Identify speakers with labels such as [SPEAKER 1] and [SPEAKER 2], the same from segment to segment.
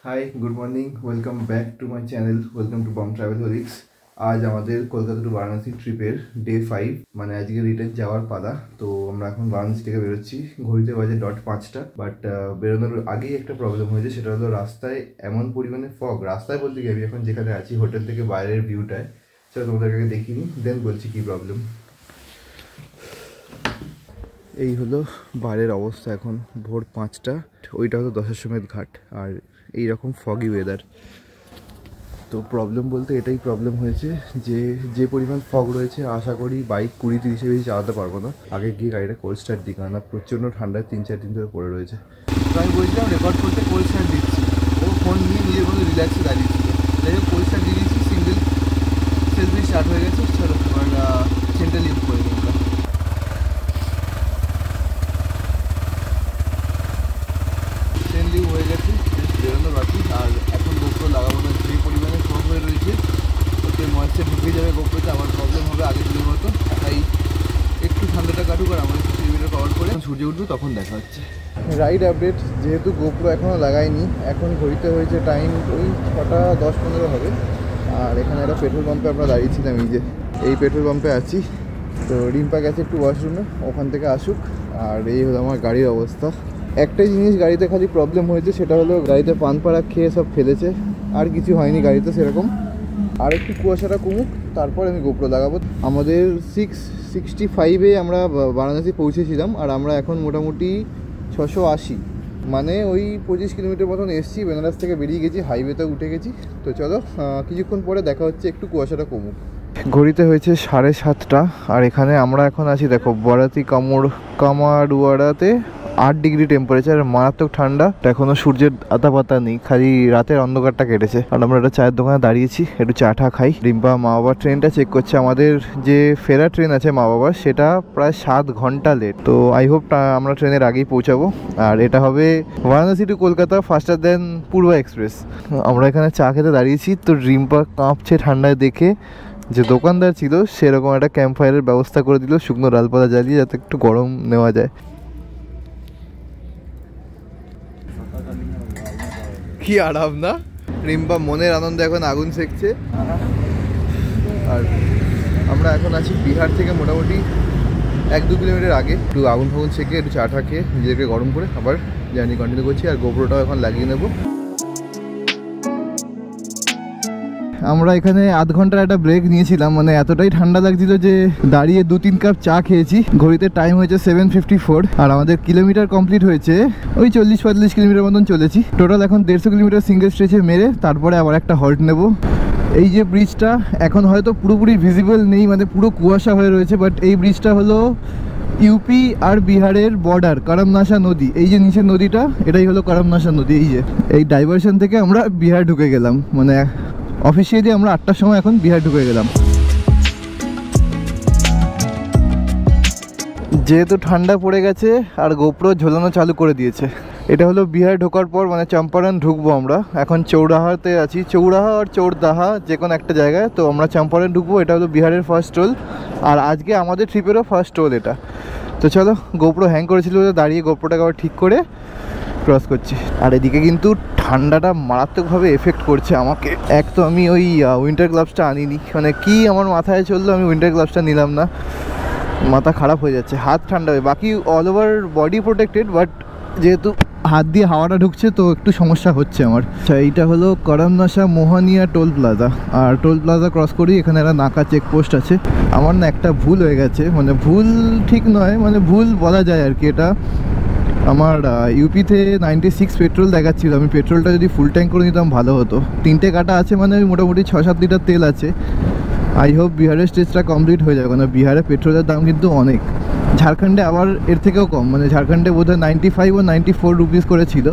[SPEAKER 1] Hi, good morning. Welcome back to my channel. Welcome to Bomb Travelholics. আজ আমাদের Kolkata two Varanasi ট্রিপের day 5 মানে আজকে রিটার্ন যাওয়ার পালা। তো আমরা এখন বারাণসী থেকে বেরোচ্ছি, ঘড়িতে বাজে 5টা। বাট বেরোনোর আগেই একটা প্রবলেম হয়েছে, সেটা হলো রাস্তায় এমন পরিমাণে ফগ। রাস্তায় বলতে কি, আমি এখন যেখানে আছি হোটেল থেকে বাইরের ভিউটায়, সেটা তোমাদেরকে দেখিনি, দেন বলছি কি প্রবলেম। এই হলো বাইরের অবস্থা এখন ভোর 5টা, ওইটা হলো দশাশ্বমেধ ঘাট, আর এইরকম ফগি ওয়েদার। তো প্রবলেম বলতে এটাই প্রবলেম হয়েছে যে পরিমাণ ফগ রয়েছে, আশা করি বাইক 20-30 বেশি চালাতে পারবো না। আগে গিয়ে গাড়িটা কোল্ড স্টার্ট দিই, কারণ প্রচণ্ড ঠান্ডায় 3-4 দিন ধরে পড়ে রয়েছে। তো আমি বলছিলাম রেকর্ড করতে কোল্ড স্টার্ট দিচ্ছি, ও ফোন নিয়ে নিজের মধ্যে রিল্যাক্সে দাঁড়িয়েছিল। যাই হোক কোল্ড স্টার্ট দিয়ে দিচ্ছি, সিঙ্গেল সেলফি স্টার্ট হয়ে গেছে। চলো এবার সেন্ট্রাল ইউজ করে দিই আমরা। হয়ে গেছে, বেরোনো বাকি। আর এখন গোপ্রো লাগাবো না, যে পরিমাণে ফগ হয়ে রয়েছে ওতে ময়েশ্চার ঢুকে যাবে গোপ্রোতে, আবার প্রবলেম হবে আগের দিনের মতো। তাই একটু ঠান্ডাটা কাটুক আর আমরা 3 মিটার কভার করে সূর্য উঠবে, তখন দেখা হচ্ছে। রাইড আপডেট, যেহেতু গোপ্রো এখনও লাগাইনি, এখন ঘড়িতে হয়েছে টাইম ওই 6:10-15 হবে। আর এখানে একটা পেট্রোল পাম্পে আমরা দাঁড়িয়েছিলাম, এই পেট্রোল পাম্পে আছি। তো রিম্পা গেছে একটু ওয়াশরুমে, ওখান থেকে আসুক। আর এই হলো আমার গাড়ির অবস্থা। একটাই জিনিস গাড়িতে খালি প্রবলেম হয়েছে, সেটা হলো গাড়িতে পান পাড়া খেয়ে সব ফেলেছে, আর কিছু হয়নি গাড়িতে সেরকম। আর একটু কুয়াশাটা কমুক, তারপর আমি গোপ্রো লাগাবো। আমাদের 665-এ আমরা বারাণসী পৌঁছেছিলাম, আর আমরা এখন মোটামুটি 680, মানে ওই 25 কিলোমিটার মতন এসছি। বেনারস থেকে বেরিয়ে গেছি, হাইওয়েতে উঠে গেছি। তো চলো কিছুক্ষণ পরে দেখা হচ্ছে, একটু কুয়াশাটা কমুক। ঘড়িতে হয়েছে 7:30, আর এখানে আমরা এখন আছি দেখো বারাতি কামারওয়াড়াতে। 8 ডিগ্রি টেম্পারেচার, মারাত্মক ঠান্ডা। এখনো সূর্যের আতা পাতা নেই, খালি রাতের অন্ধকারটা কেটেছে। আর আমরা একটা চায়ের দোকানে দাঁড়িয়েছি, একটু চা টা খাই। রিম্পা মা বাবার ট্রেনটা চেক করছে। আমাদের যে ফেরা ট্রেন আছে মা বাবার, সেটা প্রায় 7 ঘন্টা লেট। তো আই হোপ আমরা ট্রেনের আগেই পৌঁছাবো। আর এটা হবে বারাণসী টু কলকাতা ফাস্টার দেন পূর্বা এক্সপ্রেস। আমরা এখানে চা খেতে দাঁড়িয়েছি, তো রিম্পা কাঁপছে ঠান্ডায় দেখে। যে দোকানদার ছিল সেরকম একটা ক্যাম্প ফায়ারের ব্যবস্থা করে দিল, শুকনো ডালপালা জ্বালিয়ে, যাতে একটু গরম নেওয়া যায়। কি আরাম না, রিম্পা মনের আনন্দে এখন আগুন সেকছে। আর আমরা এখন আছি বিহার থেকে মোটামুটি 1-2 কিলোমিটার আগে। একটু আগুন ফাগুন সেকে, একটু চা টা খেয়ে নিজেকে গরম করে আবার জার্নি কন্টিনিউ করছি। আর গোপ্রোটাও এখন লাগিয়ে নেবো। আমরা এখানে আধ ঘন্টার একটা ব্রেক নিয়েছিলাম, মানে এতটাই ঠান্ডা লাগছিল যে দাঁড়িয়ে 2-3 কাপ চা খেয়েছি। ঘড়িতে টাইম হয়েছে 7:54, আর আমাদের কিলোমিটার কমপ্লিট হয়েছে ওই 40-45 কিলোমিটার মতন চলেছি টোটাল। এখন 150 কিলোমিটার সিঙ্গেল স্ট্রেচে মেরে তারপরে আবার একটা হল্ট নেব। এই যে ব্রিজটা এখন হয়তো পুরোপুরি ভিজিবল নেই, মানে পুরো কুয়াশা হয়ে রয়েছে, বাট এই ব্রিজটা হলো ইউপি আর বিহারের বর্ডার, করমনাশা নদী। এই যে নিচের নদীটা, এটাই হলো করমনাশা নদী। এই ডাইভারশন থেকে আমরা বিহার ঢুকে গেলাম, মানে অফিসিয়ালি আমরা 8টার সময় এখন বিহার ঢুকে গেলাম। যেহেতু ঠান্ডা পড়ে গেছে আর গোপ্রো ঝোলানো চালু করে দিয়েছে। এটা হলো বিহার ঢোকার পর, মানে চম্পারণ ঢুকবো আমরা। এখন চৌরাহাতে আছি, চৌরাহা আর চৌরদাহা যে কোনো একটা জায়গায়। তো আমরা চম্পারণ ঢুকবো, এটা হলো বিহারের ফার্স্ট টোল, আর আজকে আমাদের ট্রিপেরও ফার্স্ট টোল এটা। তো চলো, গোপ্রো হ্যাং করেছিল, দাঁড়িয়ে গোপ্রোটাকে আবার ঠিক করে ক্রস করছি। আর এদিকে কিন্তু ঠান্ডাটা মারাত্মকভাবে এফেক্ট করছে আমাকে। এক তো আমি ওই উইন্টার গ্লাভসটা আনিনি, মানে কি আমার মাথায় চললো, আমি উইন্টার গ্লাভসটা নিলাম না। মাথা খারাপ হয়ে যাচ্ছে, হাত ঠান্ডা হয়ে, বাকি all over body protected, but যেহেতু হাত দিয়ে হাওয়াটা ঢুকছে তো একটু সমস্যা হচ্ছে আমার। আচ্ছা, এইটা হলো করমনাশা মোহানিয়া টোল প্লাজা। আর টোল প্লাজা ক্রস করি, এখানে একটা নাকা চেকপোস্ট আছে। আমার না একটা ভুল হয়ে গেছে, মানে ভুল ঠিক নয়, মানে ভুল বলা যায় আর কি। এটা আমার ইউপিতে 96 পেট্রোল দেখাচ্ছিল। আমি পেট্রোলটা যদি ফুল ট্যাঙ্ক করে নিতাম ভালো হতো। 3টে কাটা আছে, মানে মোটামুটি 6-7 লিটার তেল আছে। আই হোপ বিহারের স্টেজটা কমপ্লিট হয়ে যাবে, কারণ বিহারে পেট্রোলের দাম কিন্তু অনেক। ঝাড়খণ্ডে আবার এর থেকেও কম, মানে ঝাড়খণ্ডে বোধহয় 95 ও 94 রুপিস করেছিল।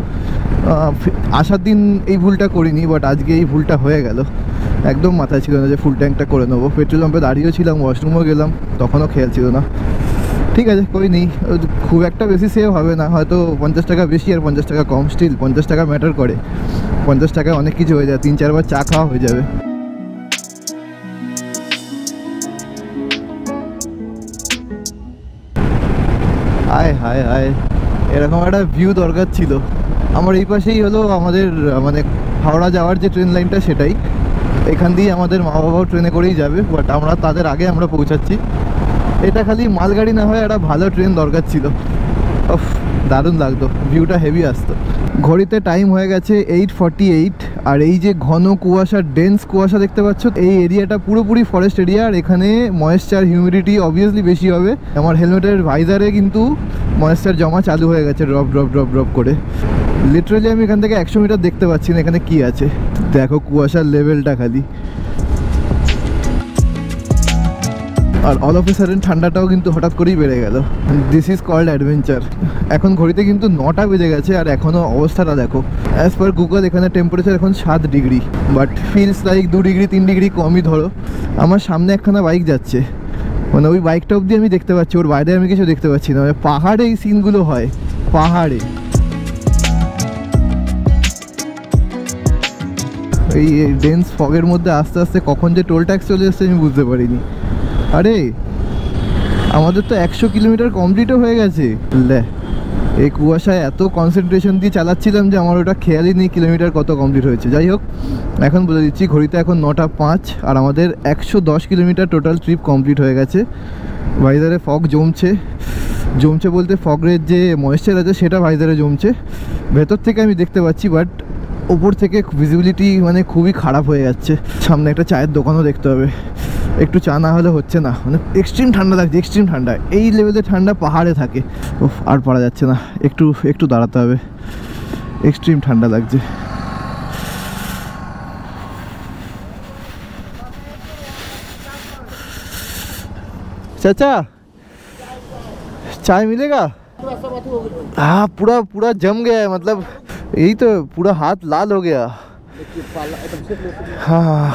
[SPEAKER 1] আসার দিন এই ভুলটা করিনি, বাট আজকে এই ভুলটা হয়ে গেল। একদম মাথায় ছিল না যে ফুল ট্যাঙ্কটা করে নেবো। পেট্রোল পাম্পে দাঁড়িয়েও ছিলাম, ওয়াশরুমও গেলাম, তখনও খেয়াল ছিল না। ঠিক আছে, কই নেই, খুব একটা বেশি সেভ হবে না, হয়তো 50 টাকা বেশি আর 50 টাকা কম। স্টিল 50 টাকা ম্যাটার করে, 50 টাকায় অনেক কিছু হয়ে যায়, 3-4 বার চা খাওয়া হয়ে যাবে। হায় হায় হায়, এরকম একটা ভিউ দরকার ছিল। আমার এই পাশেই হলো আমাদের মানে হাওড়া যাওয়ার যে ট্রেন লাইনটা, সেটাই। এখান দিয়ে আমাদের মা বাবাও ট্রেনে করেই যাবে, বাট আমরা তাদের আগে আমরা পৌঁছাচ্ছি। এটা খালি মালগাড়ি না হয় একটা ভালো ট্রেন দরকার ছিল। ওফ, দারুণ লাগতো, ভিউটা হেভি আসতো। ঘড়িতে টাইম হয়ে গেছে 8:48। আর এই যে ঘন কুয়াশা, ডেন্স কুয়াশা দেখতে পাচ্ছ, এই এরিয়াটা পুরোপুরি ফরেস্ট এরিয়া। আর এখানে ময়েশ্চার, হিউমিডিটি অবভিয়াসলি বেশি হবে। আমার হেলমেটের ভাইজারে কিন্তু ময়েশ্চার জমা চালু হয়ে গেছে, ড্রপ ড্রপ ড্রপ ড্রপ করে। লিটারালি আমি এখান থেকে 100 মিটার দেখতে পাচ্ছি না এখানে কি আছে। দেখো কুয়াশার লেভেলটা খালি। আর অল অফ এ সাডেন ঠান্ডাটাও কিন্তু হঠাৎ করেই বেড়ে গেল। This is called adventure. এখন ঘড়িতে কিন্তু 9টা বেজে গেছে আর এখনও অবস্থাটা দেখো। অ্যাজ পার গুগল এখানে টেম্পারেচার এখন 7 degree, but feels like 2 degree 3 degree কমই ধরো। আমার সামনে একখানা বাইক যাচ্ছে, মানে ওই বাইকটা অবধি আমি দেখতে পাচ্ছি, ওর বাইরে আমি কিছু দেখতে পাচ্ছি না। মানে পাহাড়ে এই সিনগুলো হয়, পাহাড়ে। এই ডেন্স ফগের মধ্যে আস্তে আস্তে কখন যে টোল ট্যাক্স চলে এসছে আমি বুঝতে পারিনি। আরে আমাদের তো 100 কিলোমিটার কমপ্লিটও হয়ে গেছে। এই কুয়াশায় এত কনসেন্ট্রেশন দিয়ে চালাচ্ছিলাম যে আমার ওটা খেয়ালই নেই কিলোমিটার কত কমপ্লিট হয়েছে। যাই হোক, এখন বলে দিচ্ছি, ঘড়িতে এখন 9:05 আর আমাদের 110 কিলোমিটার টোটাল ট্রিপ কমপ্লিট হয়ে গেছে। ভাইজারে ফগ জমছে, জমছে বলতে ফগের যে ময়েশ্চার আছে সেটা ভাইজারে জমছে। ভেতর থেকে আমি দেখতে পাচ্ছি, বাট ওপর থেকে ভিজিবিলিটি মানে খুবই খারাপ হয়ে যাচ্ছে। সামনে একটা চায়ের দোকানও দেখতে হবে, একটু চা না হলে হচ্ছে না। মানে এক্সট্রিম ঠান্ডা লাগছে, এক্সট্রিম ঠান্ডা। এই লেভেলে ঠান্ডা পাহাড়ে থাকে, ওফ, আর পারা যাচ্ছে না। একটু দাঁড়াতে হবে, এক্সট্রিম ঠান্ডা লাগছে। चाचा चाय मिलेगा? हाँ, पूरा जम गया है, मतलब यही तो पूरा हाथ लाल हो गया। हाँ,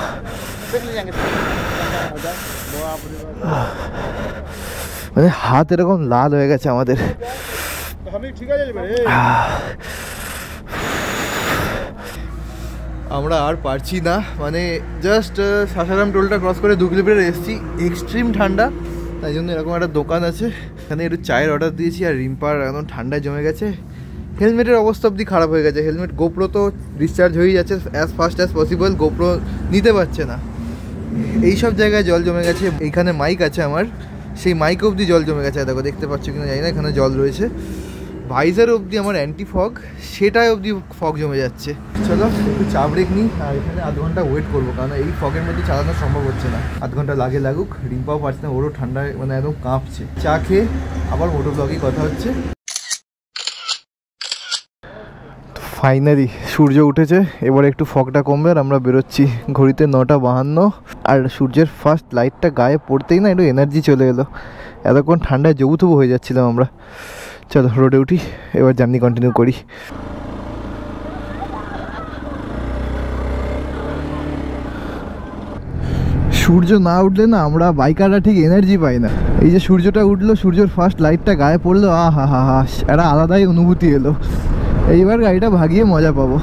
[SPEAKER 1] মানে হাত এরকম লাল হয়ে গেছে আমাদের। আমরা আর পারছি না, মানে জাস্ট সাসারাম টোলটা ক্রস করে 2 কিলোমিটার এসেছি। এক্সট্রিম ঠান্ডা, তাই জন্য এরকম একটা দোকান আছে, এখানে একটু চায়ের অর্ডার দিয়েছি। আর রিম্পার একদম ঠান্ডায় জমে গেছে, হেলমেটের অবস্থা অবধি খারাপ হয়ে গেছে। হেলমেট, গোপ্রো তো ডিসচার্জ হয়েই যাচ্ছে as fast as possible, GoPro নিতে পারছে না। এইসব জায়গায় জল জমে গেছে। এইখানে মাইক আছে আমার, সেই মাইক অবধি জল জমে গেছে। দেখো, দেখতে পাচ্ছ কিনা জানি না, এখানে জল রয়েছে। ভাইজার অবধি আমার অ্যান্টি ফগ, সেটাই অবধি ফগ জমে যাচ্ছে। চলো একটু চা ব্রেক নিই, আর এখানে আধ ঘন্টা ওয়েট করবো, কারণ এই ফগের মধ্যে চালানো সম্ভব হচ্ছে না। আধ ঘন্টা লাগুক, রিম্পাও পারছে না, ওরও ঠান্ডায় মানে একদম কাঁপছে। চা খেয়ে আবার মোটো ব্লগেই কথা হচ্ছে। ফাইনালি সূর্য উঠেছে, এবার একটু ফগটা কমবে আর আমরা বেরোচ্ছি। ঘড়িতে 9:52 আর সূর্যের ফার্স্ট লাইটটা গায়ে পড়তেই না একটু এনার্জি চলে এলো। এতক্ষণ ঠান্ডায় জবুথবু হয়ে যাচ্ছিলাম আমরা। চলো রোডে উঠি, এবার জার্নি কন্টিনিউ করি। সূর্য না উঠলে না আমরা বাইকাররা ঠিক এনার্জি পাই না। এই যে সূর্যটা উঠলো, সূর্যের ফার্স্ট লাইটটা গায়ে পড়লো, আহা হা হা, একটা আলাদাই অনুভূতি এলো। এইবার গাড়িটা ভাগিয়ে মজা পাবো।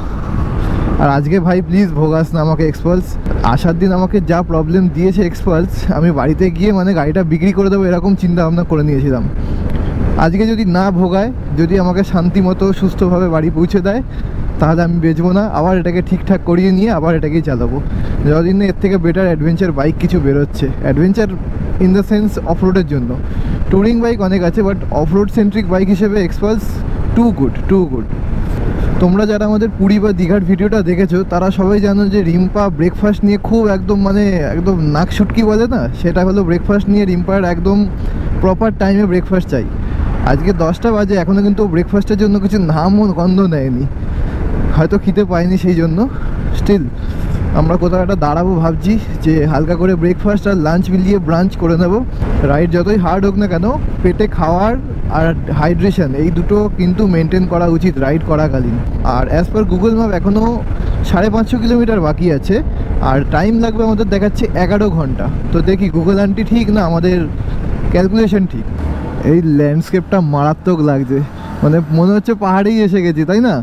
[SPEAKER 1] আর আজকে ভাই প্লিজ ভোগাস না আমাকে এক্সপালস। আসার দিন আমাকে যা প্রবলেম দিয়েছে এক্সপালস, আমি বাড়িতে গিয়ে মানে গাড়িটা বিক্রি করে দেবো এরকম চিন্তা ভাবনা করে নিয়েছিলাম। আজকে যদি না ভোগায়, যদি আমাকে শান্তি মতো সুস্থভাবে বাড়ি পৌঁছে দেয়, তাহলে আমি বেচবো না, আবার এটাকে ঠিকঠাক করিয়ে নিয়ে আবার এটাকেই চালাবো। যতদিন এর থেকে বেটার অ্যাডভেঞ্চার বাইক কিছু বেরোচ্ছে, অ্যাডভেঞ্চার ইন দ্য সেন্স অফরোডের জন্য। ট্যুরিং বাইক অনেক আছে, বাট অফরোড সেন্ট্রিক বাইক হিসেবে এক্সপালস টু গুড। তোমরা যারা আমাদের পুরী বা দীঘার ভিডিওটা দেখেছো তারা সবাই জানো যে রিম্পা ব্রেকফাস্ট নিয়ে খুব একদম নাক শুটকি বলে না, সেটা হলো ব্রেকফাস্ট নিয়ে রিম্পার একদম প্রপার টাইমে ব্রেকফাস্ট চাই। আজকে 10টা বাজে, এখনও কিন্তু ব্রেকফাস্টের জন্য কিছু নাম ও গন্ধ নেয়নি, হয়তো খেতে পাইনি, সেই জন্য স্টিল আমরা কোথাও একটা দাঁড়াবো ভাবছি, যে হালকা করে ব্রেকফাস্ট আর লাঞ্চ মিলিয়ে ব্রাঞ্চ করে নেব। রাইড যতই হার্ড হোক না কেন, পেটে খাওয়ার আর হাইড্রেশন এই দুটো কিন্তু মেনটেন করা উচিত রাইড করাকালীন। আর অ্যাজ পার গুগল ম্যাপ এখনও 550 কিলোমিটার বাকি আছে, আর টাইম লাগবে আমাদের দেখাচ্ছে 11 ঘন্টা। তো দেখি গুগল আন্টি ঠিক না আমাদের ক্যালকুলেশন ঠিক। এই ল্যান্ডস্কেপটা মারাত্মক লাগছে, মানে মনে হচ্ছে পাহাড়েই এসে গেছি, তাই না?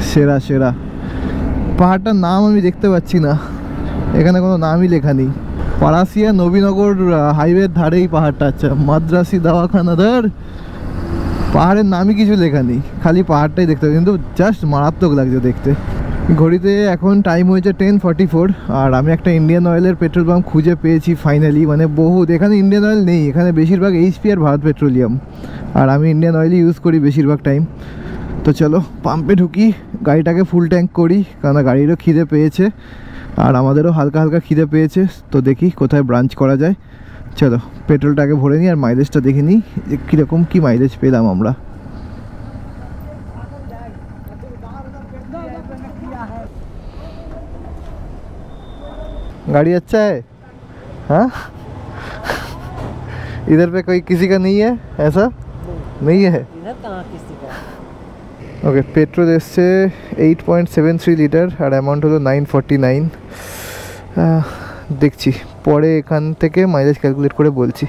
[SPEAKER 1] সেরা পাহাড়টার নাম আমি দেখতে পাচ্ছি না, এখানে কোনো নামই লেখা নেই। পারাসিয়া নবীনগর হাইওয়ের ধারেই পাহাড়টা। আচ্ছা, মাদ্রাসি দাওয়াখানাদার পাহাড়ের নামই কিছু লেখা নেই, খালি পাহাড়টাই দেখতে হবে, কিন্তু জাস্ট মারাত্মক লাগছে দেখতে। ঘড়িতে এখন টাইম হয়েছে 10:44 আর আমি একটা ইন্ডিয়ান অয়েলের পেট্রোল পাম্প খুঁজে পেয়েছি ফাইনালি। মানে বহুত, এখানে ইন্ডিয়ান অয়েল নেই, এখানে বেশিরভাগ এইচপি আর ভারত পেট্রোলিয়াম, আর আমি ইন্ডিয়ান অয়েলই ইউজ করি বেশিরভাগ টাইম। তো চলো পাম্পে ঢুকি, গাড়িটাকে ফুল ট্যাঙ্ক করি, কারণ গাড়িরও খিদে পেয়েছে আর আমাদেরও হালকা হালকা খিদে পেয়েছে। তো দেখি কোথায় ব্রাঞ্চ করা যায়। চলো পেট্রোলটাকে ভরে নিই আর মাইলেজটা দেখে নিই যে কীরকম কী মাইলেজ পেলাম আমরা। गाड़ी अच्छा है? हाँ इधर पे कोई किसी का नहीं है ऐसा? नहीं है
[SPEAKER 2] इधर कहाँ किसी का।
[SPEAKER 1] ओके पेट्रोल एसছে 8.73 লিটার আর অ্যামাউন্ট হলো 949। দেখছি পরে এখান থেকে মাইলেজ ক্যালকুলেট করে বলছি।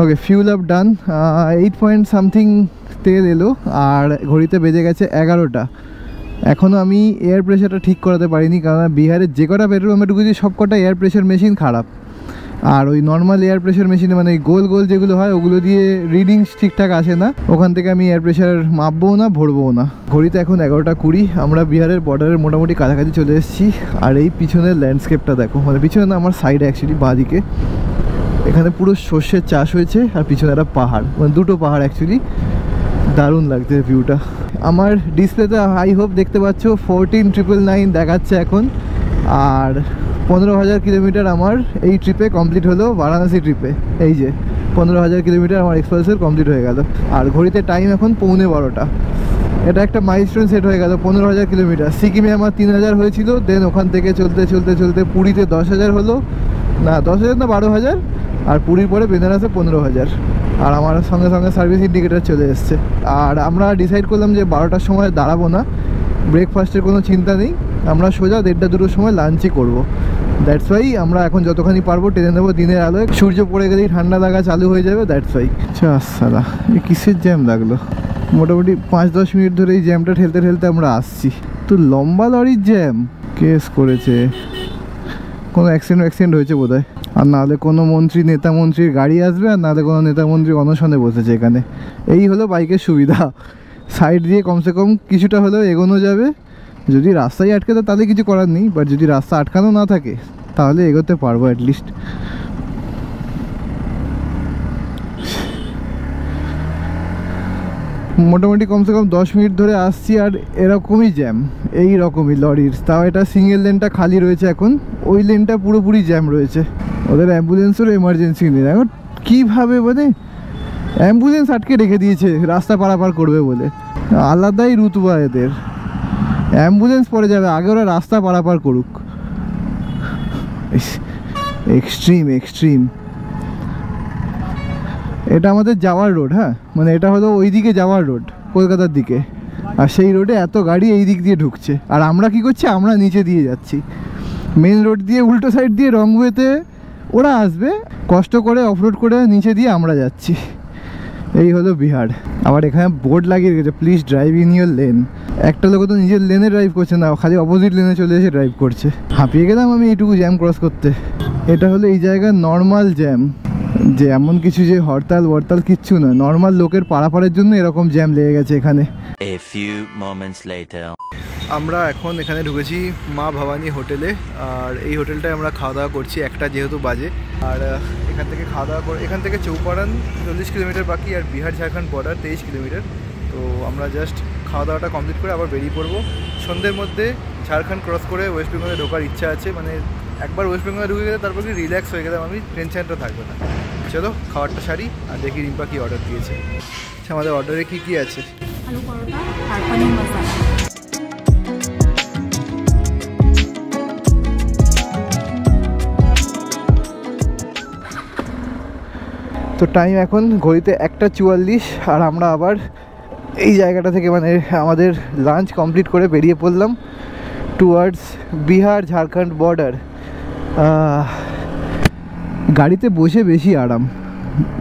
[SPEAKER 1] ওকে ফিউল আপ ডান, 8 পয়েন্ট সামথিং তেল এলো আর ঘড়িতে বেজে গেছে 11টা। এখনও আমি এয়ার প্রেশারটা ঠিক করাতে পারিনি, কারণ বিহারের যে কটা পেট্রোল পাম্পে ঢুকেছি সব কটা এয়ার প্রেশার মেশিন খারাপ। আর ওই নর্মাল এয়ার প্রেশার মেশিনে মানে গোল গোল যেগুলো হয় ওগুলো দিয়ে রিডিংস ঠিকঠাক আসে না, ওখান থেকে আমি এয়ার প্রেশার মাপবও না ভরবও না। ঘড়িতে এখন 11:20, আমরা বিহারের বর্ডারের মোটামুটি কাছাকাছি চলে এসেছি। আর এই পিছনের ল্যান্ডস্কেপটা দেখো, মানে পিছনে না আমার সাইডে অ্যাকচুয়ালি বাঁদিকে, এখানে পুরো সর্ষের চাষ হয়েছে আর পিছনে একটা পাহাড়, মানে দুটো পাহাড় অ্যাকচুয়ালি, দারুণ লাগছে ভিউটা। আমার ডিসপ্লেতে আই হোপ দেখতে পাচ্ছ 14,999 দেখাচ্ছে এখন। আর 15,000 কিলোমিটার আমার এই ট্রিপে কমপ্লিট হলো, বারাণসী ট্রিপে। এই যে 15,000 কিলোমিটার আমার এক্সপ্রেসের কমপ্লিট হয়ে গেল। আর ঘড়িতে টাইম এখন 11:15। এটা একটা মাইলস্টোন সেট হয়ে গেল, 15,000 কিলোমিটার। সিকিমে আমার 3,000 হয়েছিল, দেন ওখান থেকে চলতে চলতে চলতে পুরীতে 10,000 হলো, না 10,000 না 12,000, আর পুরীর পরে বেনারসে 15,000। আর আমার সঙ্গে সঙ্গে সার্ভিস ইন্ডিকেটার চলে এসছে। আর আমরা ডিসাইড করলাম যে 12টার সময় দাঁড়াবো না, ব্রেকফাস্টের কোনো চিন্তা নেই, আমরা সোজা 1:30-2টোর সময় লাঞ্চই করবো। দ্যাটস ওয়াই আমরা এখন যতখানি পারবো টেনে নেবো দিনের আলোয়, সূর্য পড়ে গেলেই ঠান্ডা লাগা চালু হয়ে যাবে। That's why. সালা এই কিসের জ্যাম লাগলো, মোটামুটি 5-10 মিনিট ধরে এই জ্যামটা ঠেলতে ঠেলতে আমরা আসছি। তো লম্বা লরির জ্যাম কেস করেছে, কোনো অ্যাক্সিডেন্ট হয়েছে বোধ হয়। আর নাহলে কোনো মন্ত্রী নেতা মন্ত্রীর গাড়ি আসবে, আর নাহলে কোনো নেতা মন্ত্রী অনশনে বসেছে এখানে। এই হলো বাইকের সুবিধা, সাইড দিয়ে কমসে কম কিছুটা হলেও এগোনো যাবে। যদি রাস্তায় আটকে তো তাহলে কিছু করার নেই, বাট যদি রাস্তা আটকানো না থাকে তাহলে এগোতে পারবো অ্যাটলিস্ট। মোটামুটি কমসে কম 10 মিনিট ধরে আসছি আর এরকমই জ্যাম, এই রকমই লরির। তাও এটা সিঙ্গেল লেনটা খালি রয়েছে এখন, ওই লেনটা পুরোপুরি জ্যাম রয়েছে। ওদের অ্যাম্বুলেন্সেরও এমার্জেন্সি নেই, এখন কীভাবে মানে অ্যাম্বুলেন্স আটকে রেখে দিয়েছে রাস্তা পারাপার করবে বলে, আলাদাই রুতবা এদের। অ্যাম্বুলেন্স পরে যাবে, আগে ওরা রাস্তা পারাপার করুক। Extreme extreme. এটা আমাদের যাওয়ার রোড, হ্যাঁ মানে এটা হলো ওই দিকে যাওয়ার রোড কলকাতার দিকে, আর সেই রোডে এত গাড়ি এই দিক দিয়ে ঢুকছে, আর আমরা কি করছি, আমরা নিচে দিয়ে যাচ্ছি মেন রোড দিয়ে, উল্টো সাইড দিয়ে রংওয়েতে ওরা আসবে, কষ্ট করে অফরোড করে নিচে দিয়ে আমরা যাচ্ছি। এই হলো বিহার। আবার এখানে বোর্ড লাগিয়ে রেখেছে please drive in your lane. একটা লোক তো নিজের লেনে ড্রাইভ করছে না, খালি অপোজিট লেনে চলে এসে ড্রাইভ করছে। হাঁপিয়ে গেলাম আমি এইটুকু জ্যাম ক্রস করতে। এটা হলো এই জায়গার নর্মাল জ্যাম, যে এমন কিছু যে হরতাল বরতাল কিচ্ছু না, নর্মাল লোকের পারাপারের জন্য এরকম জ্যাম লেগে গেছে এখানে।
[SPEAKER 3] A few moments later.
[SPEAKER 1] আমরা এখন এখানে ঢুকেছি মা ভবানী হোটেলে, আর এই হোটেলটায় আমরা খাওয়া দাওয়া করছি, একটা যেহেতু বাজে। আর এখান থেকে খাওয়া দাওয়া করে, এখান থেকে চৌপাড়ান 40 কিলোমিটার বাকি, আর বিহার ঝাড়খণ্ড বর্ডার 23 কিলোমিটার। তো আমরা জাস্ট খাওয়া দাওয়াটা কমপ্লিট করে আবার বেরিয়ে পড়বো। সন্ধ্যের মধ্যে ঝাড়খণ্ড ক্রস করে ওয়েস্ট বেঙ্গলে ঢোকার ইচ্ছা আছে, মানে একবার ওয়েস্ট বেঙ্গলে ঢুকে গেলে তারপর কি রিল্যাক্স হয়ে গেলাম আমি, টেনশনটা থাকবে না। চলো খাবারটা সারি আর দেখি রিম্পা কী অর্ডার দিয়েছে। আচ্ছা আমাদের অর্ডারে কী কী আছে?
[SPEAKER 4] আলু পরোটা আর পনির মশলা।
[SPEAKER 1] তো টাইম এখন ঘড়িতে 1:44, আর আমরা আবার এই জায়গাটা থেকে মানে আমাদের লাঞ্চ কমপ্লিট করে বেরিয়ে পড়লাম টুয়ার্ডস বিহার ঝাড়খণ্ড বর্ডার। গাড়িতে বসে বেশি আরাম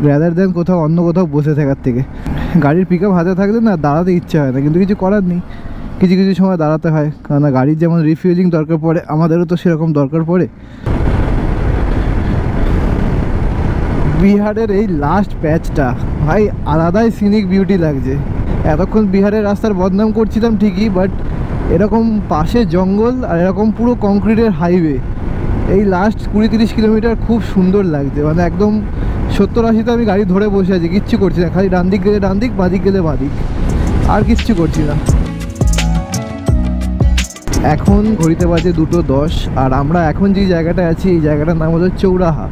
[SPEAKER 1] রাদার দেন কোথাও অন্য কোথাও বসে থাকার থেকে। গাড়ির পিক আপ হাতে থাকলে না দাঁড়াতে ইচ্ছা হয় না, কিন্তু কিছু করার নেই, কিছু কিছু সময় দাঁড়াতে হয়, কারণ গাড়ির যেমন রিফিউজিং দরকার পড়ে আমাদেরও তো সেরকম দরকার পড়ে। বিহারের এই লাস্ট প্যাচটা ভাই আলাদাই সিনিক বিউটি লাগছে। এতক্ষণ বিহারের রাস্তার বদনাম করছিলাম ঠিকই, বাট এরকম পাশে জঙ্গল আর এরকম পুরো কংক্রিটের হাইওয়ে, এই লাস্ট 20-30 কিলোমিটার খুব সুন্দর লাগছে। মানে একদম 70-80তে আমি গাড়ি ধরে বসে আছি, কিচ্ছু করছি না, খালি ডান দিক গেলে ডান দিক, বাঁ দিক গেলে বাঁ দিক, আর কিচ্ছু করছি না। এখন ঘড়িতে বাজে 2:10 আর আমরা এখন যে জায়গাটায় আছি এই জায়গাটার নাম হলো চৌরাহা।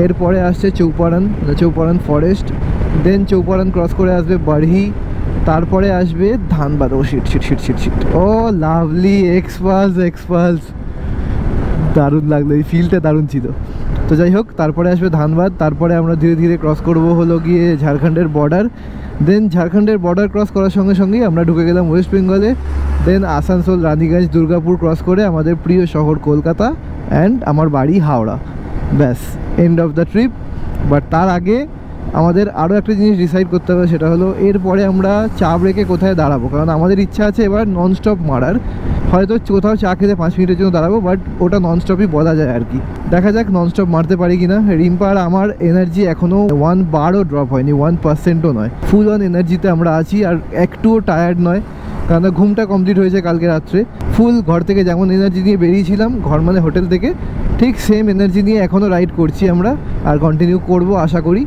[SPEAKER 1] এরপরে আসছে চৌপারন ফরেস্ট, দেন চৌপারন ক্রস করে আসবে বাড়হি, তারপরে আসবে ধানবাদ। ও শিট ও লাভলি এক্সপালস, দারুণ লাগলো, এই ফিলটা দারুণ ছিল। তো যাই হোক, তারপরে আসবে ধানবাদ, তারপরে আমরা ধীরে ধীরে ক্রস করব হলো গিয়ে ঝাড়খণ্ডের বর্ডার। দেন ঝাড়খণ্ডের বর্ডার ক্রস করার সঙ্গে সঙ্গেই আমরা ঢুকে গেলাম ওয়েস্ট বেঙ্গলে। দেন আসানসোল, রানীগঞ্জ, দুর্গাপুর ক্রস করে আমাদের প্রিয় শহর কলকাতা অ্যান্ড আমার বাড়ি হাওড়া। ব্যাস, end of the trip. But তার আগে আমাদের আরও একটা জিনিস ডিসাইড করতে হবে, সেটা হলো এরপরে আমরা চা ব্রেকে কোথায় দাঁড়াবো। কারণ আমাদের ইচ্ছা আছে এবার ননস্টপ মারার, হয়তো কোথাও চা খেতে 5 মিনিটের জন্য দাঁড়াবো, বাট ওটা ননস্টপই বলা যায় আর কি। দেখা যাক ননস্টপ মারতে পারি কিনা। রিম্পা আর আমার এনার্জি এখনও 1 বারও ড্রপ হয়নি, 1%ও নয়, ফুল অন এনার্জিতে আমরা আছি। আর একটুও টায়ার্ড নয়, কারণ ঘুমটা কমপ্লিট হয়েছে কালকে রাত্রে। ফুল ঘর থেকে যেমন এনার্জি নিয়ে বেরিয়েছিলাম, ঘর মানে হোটেল থেকে, ঠিক সেম এনার্জি নিয়ে এখনও রাইড করছি আমরা, আর কন্টিনিউ করব আশা করি।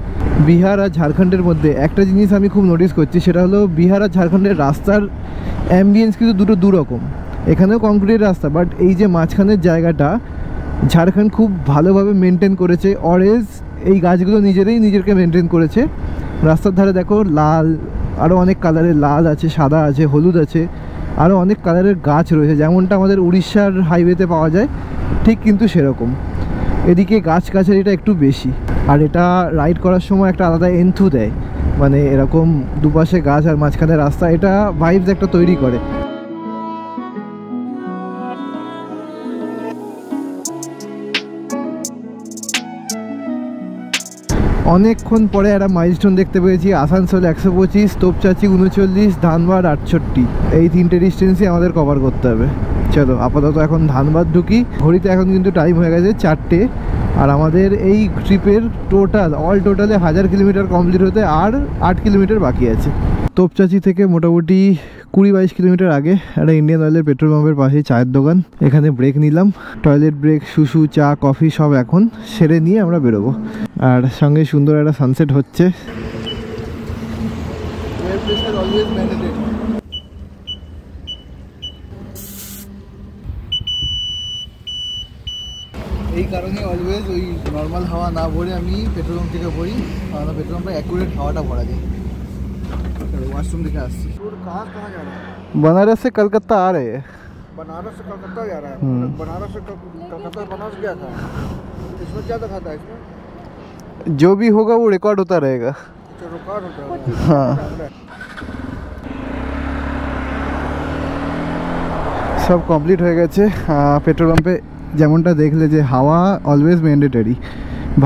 [SPEAKER 1] বিহার আর ঝাড়খণ্ডের মধ্যে একটা জিনিস আমি খুব নোটিস করছি, সেটা হলো বিহার আর ঝাড়খণ্ডের রাস্তার অ্যাম্বিয়েন্স কিন্তু দুটো দুরকম। এখানেও কংক্রিটের রাস্তা, বাট এই যে মাঝখানের জায়গাটা ঝাড়খণ্ড খুব ভালোভাবে মেনটেন করেছে। অরেঞ্জ এই গাছগুলো নিজেকে মেনটেন করেছে। রাস্তার ধারে দেখো লাল, আরও অনেক কালারের লাল আছে, সাদা আছে, হলুদ আছে, আরও অনেক কালারের গাছ রয়েছে, যেমনটা আমাদের উড়িষ্যার হাইওয়েতে পাওয়া যায় ঠিক কিন্তু সেরকম। এদিকে গাছগাছালিটা একটু বেশি, আর এটা রাইড করার সময় একটা আলাদা এন্থু দেয়, মানে এরকম দুপাশে গাছ আর মাঝখানে রাস্তা, এটা ভাইবস একটা তৈরি করে। অনেকক্ষণ পরে একটা মাইলস্টোন দেখতে পেয়েছি। আসানসোল 125, তোপচাচি 39, ধানবাদ 68, এই 3টে ডিস্টেন্সই আমাদের কভার করতে হবে। চলো আপাতত এখন ধানবাদ ঢুকি। ঘড়িতে এখন কিন্তু টাইম হয়ে গেছে 4টে, আর আমাদের এই ট্রিপের অল টোটালে 1000 কিলোমিটার কমপ্লিট হতে আর 8 কিলোমিটার বাকি আছে। তোপচাচি থেকে মোটামুটি 20-22 কিলোমিটার আগে একটা ইন্ডিয়ান অয়েলের পেট্রোল পাম্পের পাশেই চায়ের দোকান, এখানে ব্রেক নিলাম। টয়লেট ব্রেক, শুশু, চা, কফি সব এখন সেরে নিয়ে আমরা বেরোবো। আর সঙ্গে সুন্দর একটা সানসেট হচ্ছে। এই কারণে অলওয়েজ ওই নর্মাল হাওয়া না ভরে আমি পেট্রোল পাম্প থেকে ভরি, কারণ পেট্রোল পাম্পে অ্যাকুরেট হাওয়াটা ভরা যায়। वॉशरूम दिखे आसছি। कहाँ जा रहा है? बनारस से कलकत्ता आ रहे हैं। बनारस से कलकत्ता जा रहा है। बनारस से कलकत्ता बनारस गया था। इसमें क्या दिखाता है इसमें? जो भी होगा वो रिकॉर्ड होता रहेगा। अच्छा, रिकॉर्ड होता है। हाँ, সব কমপ্লিট হয়ে গেছে। পেট্রোল পাম্পে যেমনটা দেখলে যে হাওয়া অলওয়েজ ম্যান্ডেটরি।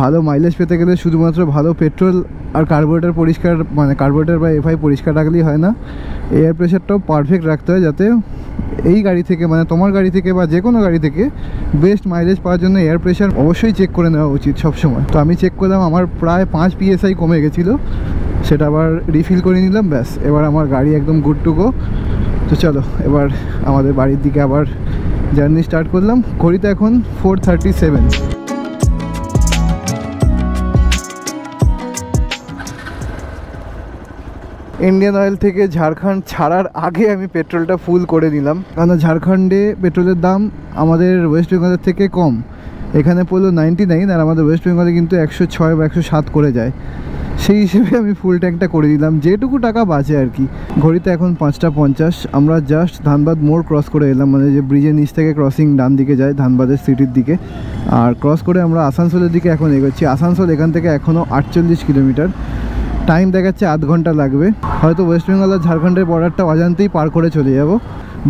[SPEAKER 1] ভালো মাইলেজ পেতে গেলে শুধুমাত্র ভালো পেট্রোল আর কার্বোরেটর পরিষ্কার, মানে কার্বোরেটর বা এফআই পরিষ্কার রাখলেই হয় না, এয়ার প্রেশারটাও পারফেক্ট রাখতে হয়, যাতে এই গাড়ি থেকে, মানে তোমার গাড়ি থেকে বা যে কোনো গাড়ি থেকে বেস্ট মাইলেজ পাওয়ার জন্য এয়ার প্রেশার অবশ্যই চেক করে নেওয়া উচিত সবসময়। তো আমি চেক করলাম, আমার প্রায় 5 PSI কমে গেছিলো, সেটা আবার রিফিল করে নিলাম। ব্যাস, এবার আমার গাড়ি একদম গুড টু গো। তো চলো এবার আমাদের বাড়ির দিকে আবার জার্নি স্টার্ট করলাম। ঘড়িতে এখন 4:37। ইন্ডিয়ান অয়েল থেকে ঝাড়খণ্ড ছাড়ার আগে আমি পেট্রোলটা ফুল করে নিলাম, কারণ ঝাড়খণ্ডে পেট্রোলের দাম আমাদের ওয়েস্ট বেঙ্গলের থেকে কম। এখানে পড়লো 99, আর আমাদের ওয়েস্ট বেঙ্গলে কিন্তু 106 বা 107 করে যায়। সেই হিসেবে আমি ফুল ট্যাঙ্কটা করে দিলাম, যেটুকু টাকা বাঁচে আর কি। ঘড়িতে এখন 5:50। আমরা জাস্ট ধানবাদ মোড় ক্রস করে এলাম, মানে যে ব্রিজের নিচ থেকে ক্রসিং ডান দিকে যায় ধানবাদের সিটির দিকে, আর ক্রস করে আমরা আসানসোলের দিকে এখন এগোচ্ছি। আসানসোল এখান থেকে এখনও 48 কিলোমিটার, টাইম দেখাচ্ছে আধ ঘন্টা লাগবে। হয়তো ওয়েস্ট বেঙ্গল আর ঝাড়খণ্ডের বর্ডারটা অজান্তেই পার করে চলে যাব,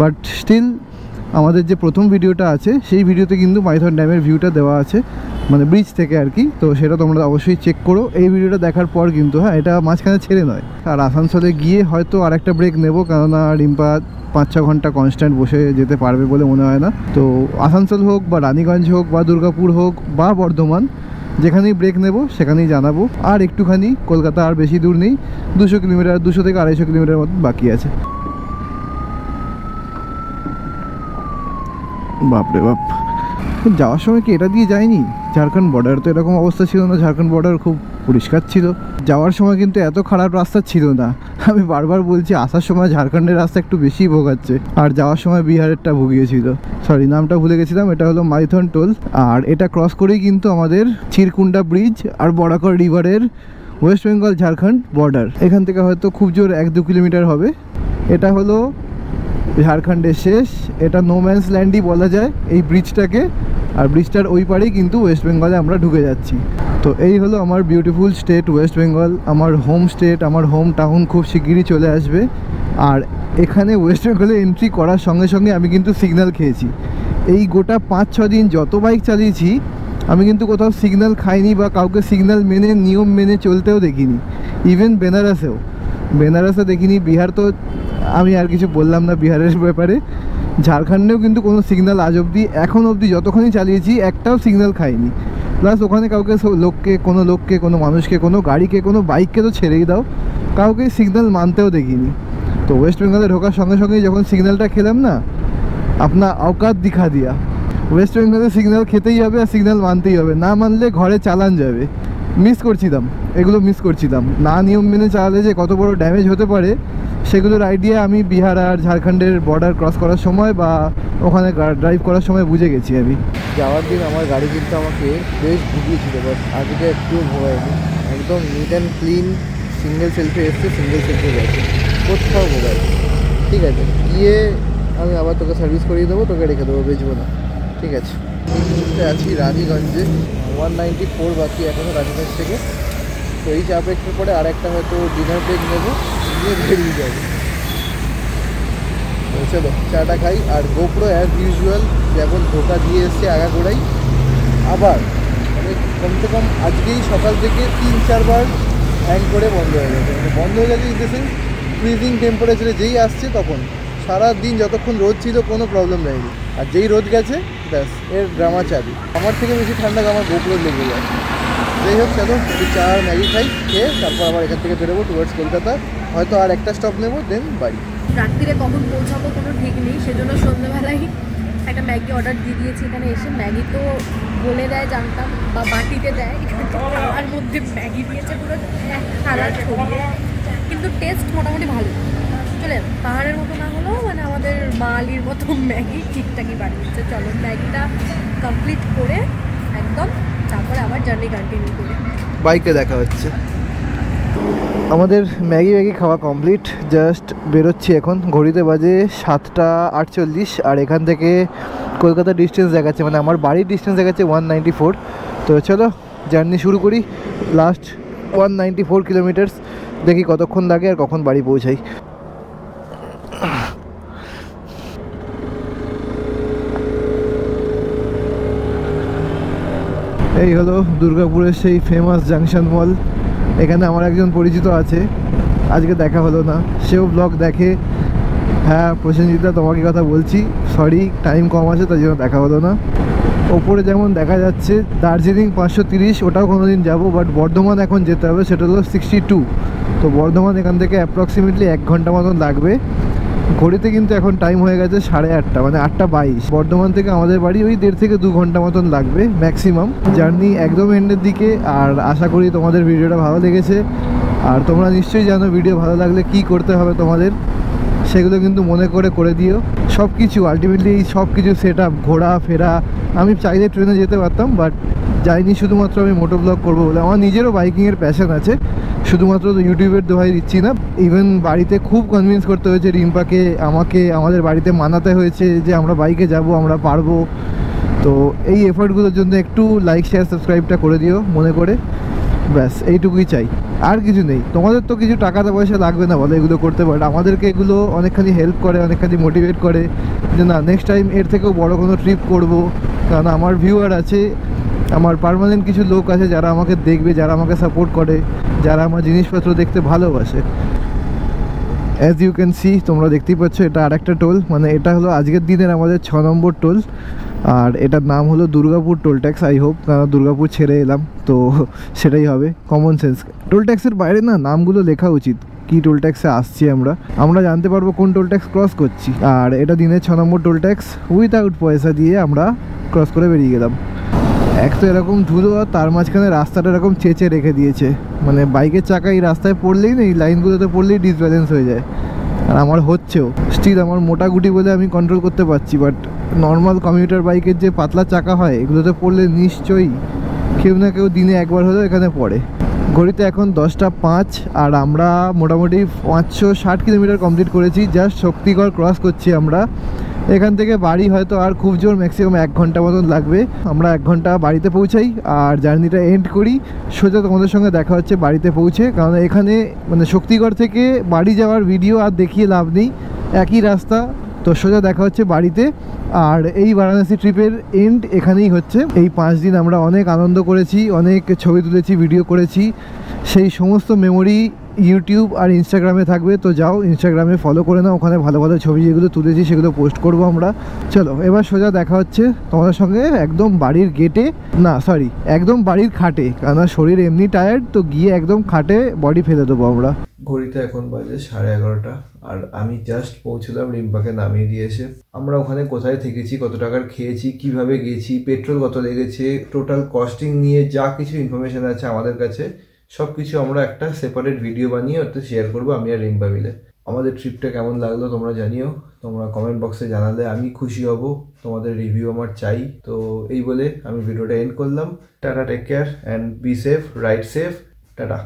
[SPEAKER 1] বাট স্টিল আমাদের যে প্রথম ভিডিওটা আছে সেই ভিডিওতে কিন্তু মাইথন ড্যামের ভিউটা দেওয়া আছে, মানে ব্রিজ থেকে আর কি। তো সেটা তোমরা অবশ্যই চেক করো এই ভিডিওটা দেখার পর কিন্তু। হ্যাঁ, এটা মাঝখানে ছেড়ে নয়। আর আসানসোলে গিয়ে হয়তো আরেকটা ব্রেক নেব, কেননা রিম্পা 5-6 ঘন্টা কনস্ট্যান্ট বসে যেতে পারবে বলে মনে হয় না। তো আসানসোল হোক বা রানীগঞ্জ হোক বা দুর্গাপুর হোক বা বর্ধমান, যেখানেই ব্রেক নেব সেখানেই জানাবো। আর একটুখানি, কলকাতা আর বেশি দূর নেই, 200 কিলোমিটার, 200 থেকে 250 কিলোমিটার মতো বাকি আছে। বাপরে বাপ, যাওয়ার সময় কি এটা দিয়ে যায়নি? ঝাড়খণ্ড বর্ডার তো এরকম অবস্থা ছিল না, ঝাড়খণ্ড বর্ডার খুব পরিষ্কার ছিল। যাওয়ার সময় কিন্তু এত খারাপ রাস্তা ছিল না। আমি বারবার বলছি, আসার সময় ঝাড়খণ্ডের রাস্তা একটু বেশি ভোগাচ্ছে, আর যাওয়ার সময় বিহারেরটা ভুগিয়েছিল। সরি, নামটা ভুলে গেছিলাম। এটা হলো মাইথন টোল, আর এটা ক্রস করেই কিন্তু আমাদের চিরকুন্ডা ব্রিজ আর বরাকর রিভারের ওয়েস্ট বেঙ্গল ঝাড়খণ্ড বর্ডার। এখান থেকে হয়তো খুব জোর 1-2 কিলোমিটার হবে। এটা হলো ঝাড়খণ্ডের শেষ, এটা নো ম্যান্স ল্যান্ডই বলা যায় এই ব্রিজটাকে। আর ব্রিজটার ওই পারেই কিন্তু ওয়েস্ট বেঙ্গলে আমরা ঢুকে যাচ্ছি। তো এই হলো আমার বিউটিফুল স্টেট ওয়েস্ট বেঙ্গল, আমার হোম স্টেট, আমার হোম টাউন খুব শিগগিরই চলে আসবে। আর এখানে ওয়েস্ট বেঙ্গলে এন্ট্রি করার সঙ্গে সঙ্গে আমি কিন্তু সিগন্যাল খেয়েছি। এই গোটা 5-6 দিন যত বাইক চালিয়েছি আমি কিন্তু কোথাও সিগন্যাল খাইনি বা কাউকে সিগন্যাল মেনে, নিয়ম মেনে চলতেও দেখিনি। ইভেন বেনারসে দেখিনি। বিহার তো আমি আর কিছু বললাম না বিহারের ব্যাপারে। ঝাড়খণ্ডেও কিন্তু কোনো সিগন্যাল আজ অবধি, এখন অবধি যতক্ষণই চালিয়েছি একটাও সিগন্যাল খাইনি। প্লাস ওখানে কাউকে, লোককে, কোনো মানুষকে, কোনো গাড়িকে, কোনো বাইককে তো ছেড়েই দাও, কাউকে সিগন্যাল মানতেও দেখিনি। তো ওয়েস্ট বেঙ্গলে ঢোকার সঙ্গে সঙ্গেই যখন সিগন্যালটা খেলাম না, আপনা অকাত দিখা দিয়া। ওয়েস্ট বেঙ্গলে সিগন্যাল খেতেই হবে আর সিগন্যাল মানতেই হবে, না মানলে ঘরে চালান যাবে। এগুলো মিস করছিলাম। না নিয়ম মেনে চালালে যে কত বড় ড্যামেজ হতে পারে সেগুলোর আইডিয়া আমি বিহার আর ঝাড়খণ্ডের বর্ডার ক্রস করার সময় বা ওখানে ড্রাইভ করার সময় বুঝে গেছি আমি। যাওয়ার দিন আমার গাড়ি কিন্তু আমাকে বেশ ভুগিয়েছিল, বাট আজকে একটু ভোগায়নি। একদম নিট অ্যান্ড ক্লিন, সিঙ্গেল সেলফে এসছে, সিঙ্গেল সেলফে গেছে, কোথাও ভোগায়। ঠিক আছে, গিয়ে আমি আবার তোকে সার্ভিস করিয়ে দেবো, তোকে রেখে দেবো, বেচবো না। ঠিক আছে, এই মুহূর্তে আছি রানীগঞ্জে, 194 বাকি এখনও রানীগঞ্জ থেকে। তো এই চাপ একটু পরে আর একটা হয়তো ডিনার ব্রেক নেবো, নিয়ে বেরিয়ে যাবো। তো চলো চাটা খাই। আর গোপ্রো অ্যাজ ইউজুয়াল যেমন ধোকা দিয়ে এসছে আগাগোড়াই, আবার মানে কমসে কম আজকেই সকাল থেকে 3-4 বার হ্যাং করে বন্ধ হয়ে গেছে। মানে বন্ধ হয়ে গেছে ইন দ্য সেন্স ফ্রিজিং টেম্পারেচারে যেই আসছে তখন। সারা দিন যতক্ষণ রোদ ছিল কোনো প্রবলেম নেয়নি, আর যেই রোদ গেছে ব্যাস এর ড্রামা চালু। আমার থেকে বেশি ঠান্ডা আমার গোপ্রো লেগে যায়। যাই হোক, চলো একটু চা আর ম্যাগি খাই, খেয়ে তারপর আবার এখান থেকে বেরোবো টুয়ার্ডস কলকাতা। হয়তো আর একটা স্টপ নেবো, দেন বাড়ি।
[SPEAKER 4] রাত্রিরে কখন পৌঁছাবো কোনো ঠিক নেই, সেজন্য সন্ধ্যেবেলায় একটা ম্যাগি অর্ডার দিয়ে দিয়েছি। এখানে এসে ম্যাগি তো বলে দেয় জানতাম, বা বাটিতে দেয়, তার মধ্যে ম্যাগি দিয়েছে পুরো এক থালা ছড়িয়ে। কিন্তু টেস্ট মোটামুটি ভালো, চলে পাহাড়ের মতো না হলেও মানে আমাদের মালির মতো ম্যাগি ঠিকঠাকই বানিয়েছে। চলো ম্যাগিটা কমপ্লিট করে একদম তারপরে আবার জার্নি কন্টিনিউ করি।
[SPEAKER 1] বাইকে দেখা হচ্ছে। আমাদের ম্যাগি খাওয়া কমপ্লিট, জাস্ট বেরোচ্ছি এখন। ঘড়িতে বাজে 7:48, আর এখান থেকে কলকাতা ডিস্টেন্স দেখাচ্ছে, মানে আমার বাড়ির ডিস্টেন্স দেখাচ্ছে 194। তো চলো জার্নি শুরু করি। লাস্ট 194 কিলোমিটার্স, দেখি কতক্ষণ লাগে আর কখন বাড়ি পৌঁছাই। এই হলো দুর্গাপুরের সেই ফেমাস জাংশন মল। এখানে আমার একজন পরিচিত আছে, আজকে দেখা হলো না, সেও ব্লগ দেখে। হ্যাঁ প্রসেনজিৎদা, তোমাকে কথা বলছি, সরি টাইম কম আছে তাই জন্য দেখা হলো না। ওপরে যেমন দেখা যাচ্ছে দার্জিলিং 530, ওটাও কোনো দিন যাবো, বাট বর্ধমান এখন যেতে হবে, সেটা হলো 62। তো বর্ধমান এখান থেকে অ্যাপ্রক্সিমেটলি 1 ঘন্টা মতন লাগবে। ঘড়িতে কিন্তু এখন টাইম হয়ে গেছে 8:30, মানে 8:22। বর্ধমান থেকে আমাদের বাড়ি ওই 1.5 থেকে 2 ঘন্টা মতন লাগবে ম্যাক্সিমাম। জার্নি একদম এন্ডের দিকে, আর আশা করি তোমাদের ভিডিওটা ভালো লেগেছে। আর তোমরা নিশ্চয়ই জানো ভিডিও ভালো লাগলে কি করতে হবে তোমাদের, সেগুলো কিন্তু মনে করে দিও। সব কিছু আলটিমেটলি সব কিছু সেট আপ, ঘোরা ফেরা, আমি চাইলে ট্রেনে যেতে পারতাম, বাট যাইনি শুধুমাত্র আমি মোটো ব্লগ করবো বলে। আমার নিজেরও বাইকিংয়ের প্যাশন আছে, শুধুমাত্র ইউটিউবের দোহাই দিচ্ছি না। ইভেন বাড়িতে খুব কনভিন্স করতে হয়েছে রিম্পাকে, আমাকে, আমাদের বাড়িতে মানাতে হয়েছে যে আমরা বাইকে যাব, আমরা পারবো। তো এই এফোর্টগুলোর জন্য একটু লাইক শেয়ার সাবস্ক্রাইবটা করে দিও মনে করে, ব্যাস এইটুকুই চাই, আর কিছু নেই। তোমাদের তো কিছু টাকা পয়সা লাগবে না বলো এগুলো করতে পারে, আমাদেরকে এগুলো অনেকখানি হেল্প করে, অনেকখানি মোটিভেট করে যে না নেক্সট টাইম এর থেকেও বড় কোনো ট্রিপ করব। কারণ আমার ভিউয়ার আছে, আমার পার্মানেন্ট কিছু লোক আছে যারা আমাকে দেখবে, যারা আমাকে সাপোর্ট করে, যারা আমার জিনিসপত্র দেখতে ভালোবাসে। অ্যাজ ইউ ক্যান সি, তোমরা দেখতেই পাচ্ছ এটা আর একটা টোল, মানে এটা হলো আজকের দিনের আমাদের 6 নম্বর টোল। আর এটার নাম হলো Durgapur toll tax. I hope, কারণ দুর্গাপুর ছেড়ে এলাম তো সেটাই হবে কমন সেন্স। টোল ট্যাক্সের বাইরে না নামগুলো লেখা উচিত, কি টোল ট্যাক্সে আসছি আমরা জানতে পারবো কোন টোল ট্যাক্স ক্রস করছি। আর এটা দিনের 6 নম্বর টোল ট্যাক্স, উইথাউট পয়সা দিয়ে আমরা ক্রস করে বেরিয়ে গেলাম। এক তো এরকম ধুলো, আর তার মাঝখানে রাস্তাটা এরকম চেঁচে রেখে দিয়েছে, মানে বাইকের চাকা এই রাস্তায় পড়লেই না, এই লাইনগুলোতে পড়লেই ডিসব্যালেন্স হয়ে যায়। আর আমার হচ্ছেও, স্টিল আমার মোটা গুটি বলে আমি কন্ট্রোল করতে পারছি, বাট নর্মাল কমিউটার বাইকের যে পাতলা চাকা হয় এগুলোতে পড়লে নিশ্চয়ই কেউ না কেউ দিনে একবার হলেও এখানে পড়ে। ঘড়িতে এখন 10:05 আর আমরা মোটামুটি 560 কিলোমিটার কমপ্লিট করেছি। জাস্ট শক্তিগড় ক্রস করছি আমরা। এখান থেকে বাড়ি হয়তো আর খুব জোর ম্যাক্সিমাম 1 ঘন্টা মতন লাগবে। আমরা 1 ঘন্টা বাড়িতে পৌঁছাই আর জার্নিটা এন্ড করি। সোজা তোমাদের সঙ্গে দেখা হচ্ছে বাড়িতে পৌঁছে, কারণ এখানে মানে শক্তিগড় থেকে বাড়ি যাওয়ার ভিডিও আর দেখিয়ে লাভ নেই, একই রাস্তা। তো সোজা দেখা হচ্ছে বাড়িতে। আর এই বারাণসী ট্রিপের এন্ড এখানেই হচ্ছে। এই 5 দিন আমরা অনেক আনন্দ করেছি, অনেক ছবি তুলেছি, ভিডিও করেছি। সেই সমস্ত মেমোরি ইউটিউব আর ইনস্টাগ্রামে থাকবে, তো যাও ইনস্টাগ্রামে ফলো করে নাও, ওখানে ভালো ভালো ছবি যেগুলো তুলেছি সেগুলো পোস্ট করবো আমরা। চলো এবার সোজা দেখা হচ্ছে তোমাদের সঙ্গে একদম বাড়ির গেটে, না সরি একদম বাড়ির খাটে, কারণ শরীর এমনি টায়ার্ড, তো গিয়ে একদম খাটে বডি ফেলে দেবো আমরা। ঘড়িতে এখন বাজে 11:30 আর আমি জাস্ট পৌঁছলাম রিম্পাকে নামিয়ে দিয়ে এসে। আমরা ওখানে কোথায় থেকেছি, কত টাকার খেয়েছি, কিভাবে গেছি, পেট্রোল কত লেগেছে, টোটাল কস্টিং নিয়ে যা কিছু ইনফরমেশন আছে আমাদের কাছে সব কিছু আমরা একটা সেপারেট ভিডিও বানিয়ে ওতে শেয়ার করবো আমি আর রিম্পা মিলে। আমাদের ট্রিপটা কেমন লাগলো তোমরা জানিও, তোমরা কমেন্ট বক্সে জানালে আমি খুশি হব, তোমাদের রিভিউ আমার চাই। তো এই বলে আমি ভিডিওটা এন্ড করলাম। Tata, take care and be safe, ride safe, tata.